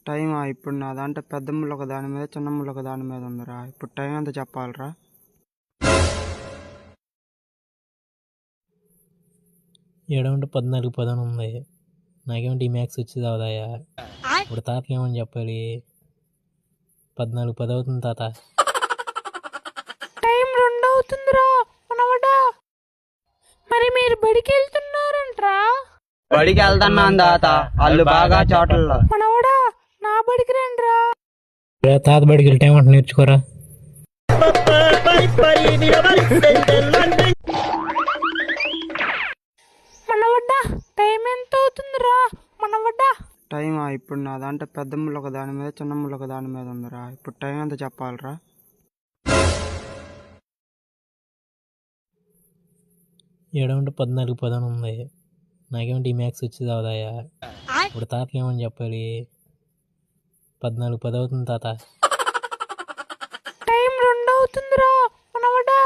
టైమా ఇప్పుడు నా దాంట్లో పెద్ద ముళ్ళు ఒక దాని మీద చిన్న ముళ్ళు ఒక దాని మీద ఉందిరా. ఇప్పుడు టైం ఎంత చెప్పాలరా? ఏడవంటే 14:10 ఉంది. నాకేమిటి ఈ మ్యాథ్స్ వచ్చేది అవదాయా? ఇప్పుడు తాతకి ఏమని చెప్పాలి? 14:10 అవుతుంది తాత. టైం 2 అవుతుందిరా మనవడా. మరి మీరు బడికి వెళ్తున్నారంట్రా? బడికి వెళ్తున్నాను తాత, వాళ్ళు బాగా చోట్లలో. మనవడా నా బడికి రండిరా. తాత బడికి వెళ్ళి టైం అంటే నేర్చుకోరా. మనవడ్డా టైం ఎంత అవుతుందిరా మనవడ్డా? టైమా ఇప్పుడు నా దాంట్లో పెద్ద ముళ్ళు ఒక దాని మీద చిన్న ముళ్ళు ఒక దాని మీద ఉందిరా. ఇప్పుడు టైం ఎంత చెప్పాలరా? ఏడవంటే 14:10 ఉంది. నాకేమిటి ఈ మ్యాథ్స్ వచ్చేది అవదాయా? ఇప్పుడు తాతకి ఏమని చెప్పాలి? 14:10 అవుతుంది తాత. టైం 2 అవుతుందిరా మనవడా.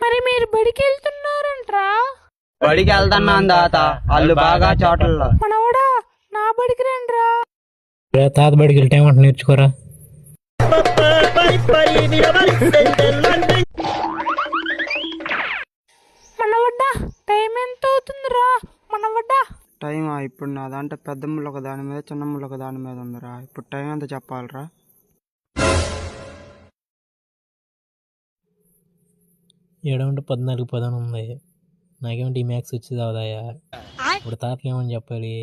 మరి మీరు బడికి వెళ్తున్నారంట్రా? బడికి వెళ్తున్నాను తాత, వాళ్ళు బాగా చోట్లలో. మనవడా నా బడికి రండిరా. తాత బడికి వెళ్ళి టైం అంటే నేర్చుకోరా. మనవడ్డా టైం ఎంత అవుతుందిరా మనవడ్డా? టైమా ఇప్పుడు నా దాంట్లో పెద్ద ముళ్ళు ఒక దాని మీద చిన్న ముళ్ళు ఒక దాని మీద ఉందిరా. ఇప్పుడు టైం ఎంత చెప్పాలరా? ఏడవంటే 14:10 ఉంది. నాకేమిటి ఈ మ్యాథ్స్ వచ్చేది అవదాయా? ఇప్పుడు తాతకి ఏమని చెప్పాలి?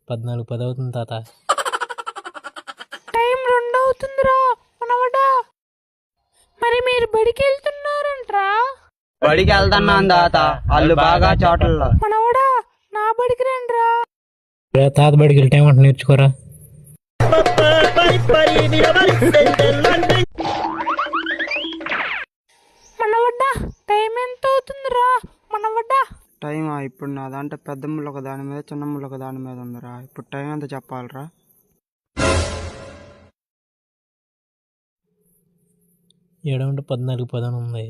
14:10 అవుతుంది తాత. టైం 2 అవుతుందిరా మనవడా. మరి మీరు బడికి వెళ్తున్నారంట్రా? బడికి వెళ్తున్నాను తాత, వాళ్ళు బాగా చోట్లలో. మనవడా నా బడికి రండిరా. తాత బడికి వెళ్ళి టైం అంటే నేర్చుకోరా. మనవడ్డా టైం ఎంత అవుతుందిరా మనవడ్డా? టైమా ఇప్పుడు నా దాంట్లో పెద్ద ముళ్ళు ఒక దాని మీద చిన్న ముళ్ళు ఒక దాని మీద ఉందిరా. ఇప్పుడు టైం ఎంత చెప్పాలరా? ఏడవంటే 14:10 ఉంది.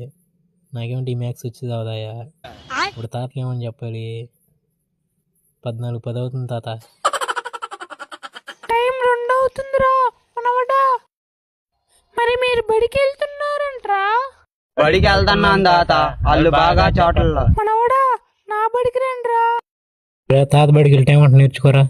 నాకేమిటి ఈ మ్యాథ్స్ వచ్చేది అవదాయా? ఇప్పుడు తాతకి ఏమని చెప్పాలి? 14:10 అవుతుంది తాత. టైం 2 అవుతుందిరా మనవడా. మరి మీరు బడికి వెళ్తున్నారంట్రా? బడికి వెళ్తున్నాను తాత, వాళ్ళు బాగా చోట్లలో. మనవడా నా బడికి రండిరా. తాత బడికి వెళ్ళి టైం అంటే నేర్చుకోరా.